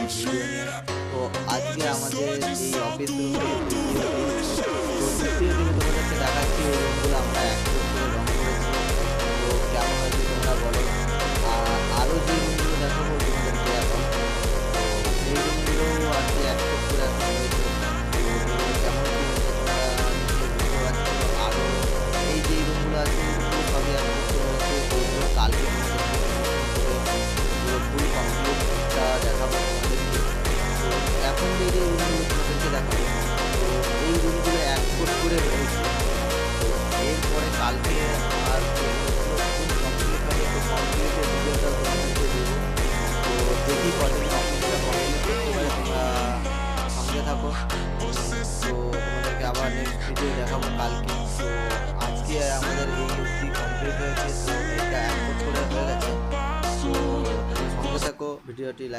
Video নিয়ে। তো আজকে আমাদের এই অফিস রুম থেকে তৃতীয় দিন তোমাদেরকে দেখাচ্ছি এই রুমগুলো আমরা এক করে রং করেছি। তো কেমন হয়েছে তোমরা বলো। আরও যে রুমগুলো দেখাবো তোমাদেরকে এখন, তো সেই রুমগুলো আর কি এক করে এখন হয়েছে। তো এগুলো কেমন কী হয়েছে তোমরা নিশ্চয়ই বুঝতে পারছো। আরও এই যে রুমগুলো আছে এই রুমগুলো সবই এক করে হয়েছে। তো এগুলো কালকে পুরো ফুল কমপ্লিটটা দেখাবো তোমাদেরকে। তো এখন যে যে রুমগুলো তোমাদেরকে দেখাবো, তো এই রুমগুলো এক করে হয়েছে। তো এরপরে কালকে আর পুরো ফুল কমপ্লিট হবে। তো কমপ্লিটের ভিডিওটা তোমাদেরকে দেবো। তো দেখি কদিন কমপ্লিটটা কমপ্লিট করতে পারে, তোমরা সঙ্গে থাকো। তো তোমাদেরকে আবার নেক্সট ভিডিও দেখাবো কালকে। তো আজকে আমাদের এই অবধি কমপ্লিট হয়েছে। তো এইটা এক করে হয়ে গেছে। তো সঙ্গে থাকো, ভিডিওটি লাইক